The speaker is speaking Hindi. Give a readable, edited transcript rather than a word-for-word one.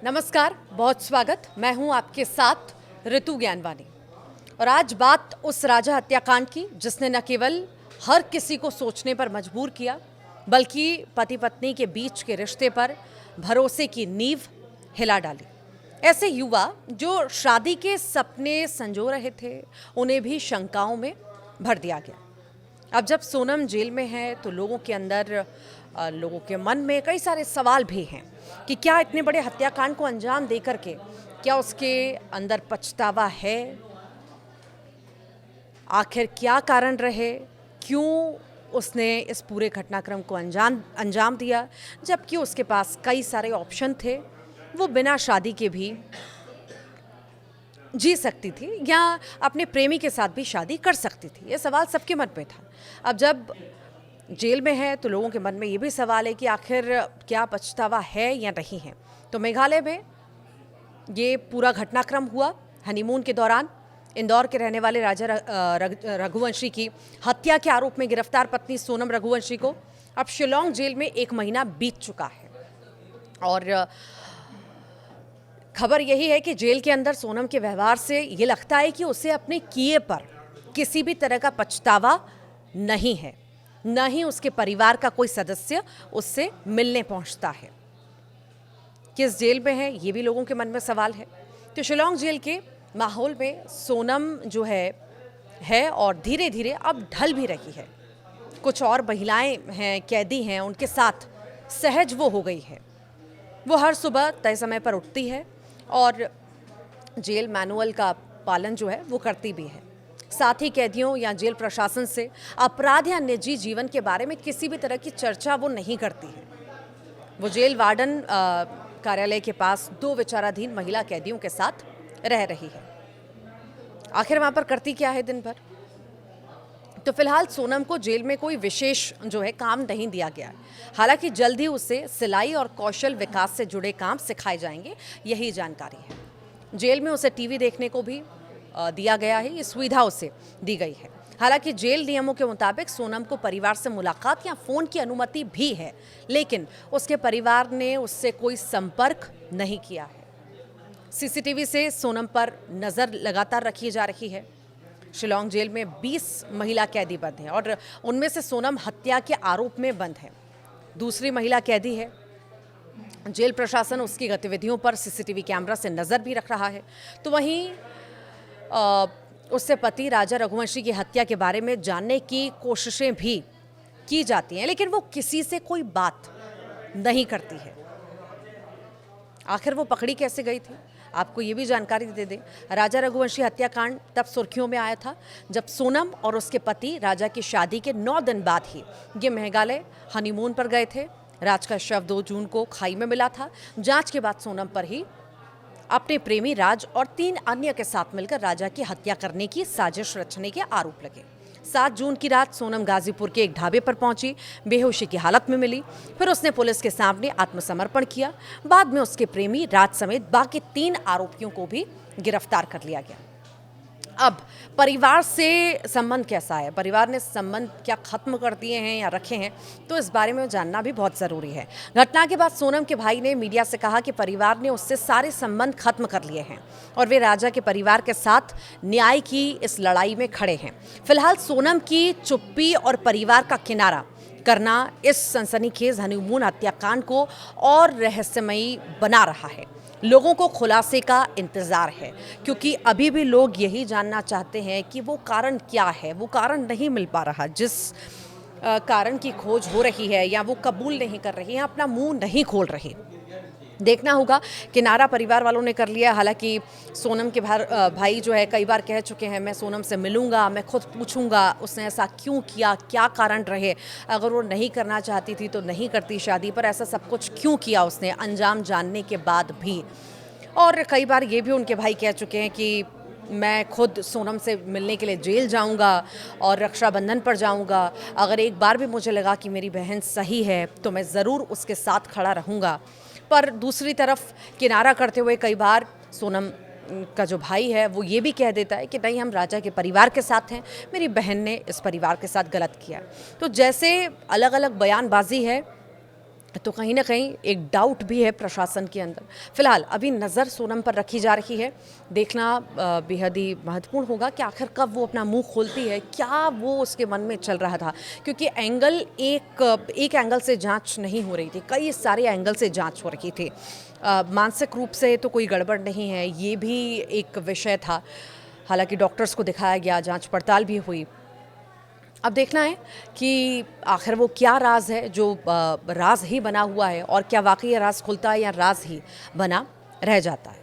नमस्कार, बहुत स्वागत। मैं हूं आपके साथ ऋतु ज्ञानवानी और आज बात उस राजा हत्याकांड की जिसने न केवल हर किसी को सोचने पर मजबूर किया बल्कि पति पत्नी के बीच के रिश्ते पर भरोसे की नींव हिला डाली। ऐसे युवा जो शादी के सपने संजो रहे थे उन्हें भी शंकाओं में भर दिया गया। अब जब सोनम जेल में है तो लोगों के अंदर लोगों के मन में कई सारे सवाल भी हैं कि क्या इतने बड़े हत्याकांड को अंजाम देकर के क्या उसके अंदर पछतावा है, आखिर क्या कारण रहे, क्यों उसने इस पूरे घटनाक्रम को अंजाम दिया जबकि उसके पास कई सारे ऑप्शन थे। वो बिना शादी के भी जी सकती थी या अपने प्रेमी के साथ भी शादी कर सकती थी। ये सवाल सबके मन में था। अब जब जेल में है तो लोगों के मन में ये भी सवाल है कि आखिर क्या पछतावा है या नहीं है। तो मेघालय में ये पूरा घटनाक्रम हुआ हनीमून के दौरान। इंदौर के रहने वाले राजा रघुवंशी की हत्या के आरोप में गिरफ्तार पत्नी सोनम रघुवंशी को अब शिलोंग जेल में 1 महीना बीत चुका है और खबर यही है कि जेल के अंदर सोनम के व्यवहार से ये लगता है कि उसे अपने किए पर किसी भी तरह का पछतावा नहीं है, न ही उसके परिवार का कोई सदस्य उससे मिलने पहुंचता है। किस जेल में है ये भी लोगों के मन में सवाल है। तो शिलोंग जेल के माहौल में सोनम जो है और धीरे धीरे अब ढल भी रही है। कुछ और महिलाएं हैं, कैदी हैं, उनके साथ सहज वो हो गई है। वो हर सुबह तय समय पर उठती है और जेल मैनुअल का पालन जो है वो करती भी है। साथ ही कैदियों या जेल प्रशासन से अपराध या निजी जीवन के बारे में किसी भी तरह की चर्चा वो नहीं करती है। वो जेल वार्डन कार्यालय के पास 2 विचाराधीन महिला कैदियों के साथ रह रही है। आखिर वहाँ पर करती क्या है दिन भर? तो फिलहाल सोनम को जेल में कोई विशेष जो है काम नहीं दिया गया है। हालांकि जल्द ही उसे सिलाई और कौशल विकास से जुड़े काम सिखाए जाएंगे, यही जानकारी है। जेल में उसे टीवी देखने को भी दिया गया है, ये सुविधा उसे दी गई है। हालांकि जेल नियमों के मुताबिक सोनम को परिवार से मुलाकात या फ़ोन की अनुमति भी है, लेकिन उसके परिवार ने उससे कोई संपर्क नहीं किया है। सीसीटीवी से सोनम पर नज़र लगातार रखी जा रही है। शिलोंग जेल में 20 महिला कैदी बंद हैं और उनमें से सोनम हत्या के आरोप में बंद है। दूसरी महिला कैदी है। जेल प्रशासन उसकी गतिविधियों पर सीसीटीवी कैमरा से नज़र भी रख रहा है। तो वहीं उससे पति राजा रघुवंशी की हत्या के बारे में जानने की कोशिशें भी की जाती हैं, लेकिन वो किसी से कोई बात नहीं करती है। आखिर वो पकड़ी कैसे गई थी, आपको ये भी जानकारी दे दें। राजा रघुवंशी हत्याकांड तब सुर्खियों में आया था जब सोनम और उसके पति राजा की शादी के 9 दिन बाद ही ये मेघालय हनीमून पर गए थे। राज का शव 2 जून को खाई में मिला था। जांच के बाद सोनम पर ही अपने प्रेमी राज और 3 अन्य के साथ मिलकर राजा की हत्या करने की साजिश रचने के आरोप लगे। 7 जून की रात सोनम गाजीपुर के एक ढाबे पर पहुंची, बेहोशी की हालत में मिली। फिर उसने पुलिस के सामने आत्मसमर्पण किया। बाद में उसके प्रेमी राज समेत बाकी 3 आरोपियों को भी गिरफ्तार कर लिया गया। अब परिवार से संबंध कैसा है, परिवार ने संबंध क्या खत्म कर दिए हैं या रखे हैं, तो इस बारे में जानना भी बहुत ज़रूरी है। घटना के बाद सोनम के भाई ने मीडिया से कहा कि परिवार ने उससे सारे संबंध खत्म कर लिए हैं और वे राजा के परिवार के साथ न्याय की इस लड़ाई में खड़े हैं। फिलहाल सोनम की चुप्पी और परिवार का किनारा करना इस सनसनीखेज हनीमून हत्याकांड को और रहस्यमयी बना रहा है। लोगों को खुलासे का इंतज़ार है क्योंकि अभी भी लोग यही जानना चाहते हैं कि वो कारण क्या है। वो कारण नहीं मिल पा रहा, जिस कारण की खोज हो रही है या वो कबूल नहीं कर रही है, अपना मुंह नहीं खोल रही। देखना होगा। किनारा परिवार वालों ने कर लिया। हालांकि सोनम के भाई जो है कई बार कह चुके हैं मैं सोनम से मिलूंगा, मैं खुद पूछूंगा उसने ऐसा क्यों किया, क्या कारण रहे, अगर वो नहीं करना चाहती थी तो नहीं करती शादी, पर ऐसा सब कुछ क्यों किया उसने अंजाम जानने के बाद भी। और कई बार ये भी उनके भाई कह चुके हैं कि मैं खुद सोनम से मिलने के लिए जेल जाऊंगा और रक्षाबंधन पर जाऊंगा। अगर एक बार भी मुझे लगा कि मेरी बहन सही है तो मैं ज़रूर उसके साथ खड़ा रहूंगा। पर दूसरी तरफ किनारा करते हुए कई बार सोनम का जो भाई है वो ये भी कह देता है कि नहीं, हम राजा के परिवार के साथ हैं, मेरी बहन ने इस परिवार के साथ गलत किया। तो जैसे अलग अलग बयानबाजी है, तो कहीं ना कहीं एक डाउट भी है प्रशासन के अंदर। फिलहाल अभी नज़र सोनम पर रखी जा रही है। देखना बेहद ही महत्वपूर्ण होगा कि आखिर कब वो अपना मुंह खोलती है, क्या वो उसके मन में चल रहा था, क्योंकि एंगल एक एंगल से जांच नहीं हो रही थी, कई सारे एंगल से जांच हो रही थी। मानसिक रूप से तो कोई गड़बड़ नहीं है, ये भी एक विषय था। हालांकि डॉक्टर्स को दिखाया गया, जांच पड़ताल भी हुई। अब देखना है कि आखिर वो क्या राज है जो राज ही बना हुआ है, और क्या वाकई ये राज खुलता है या राज ही बना रह जाता है।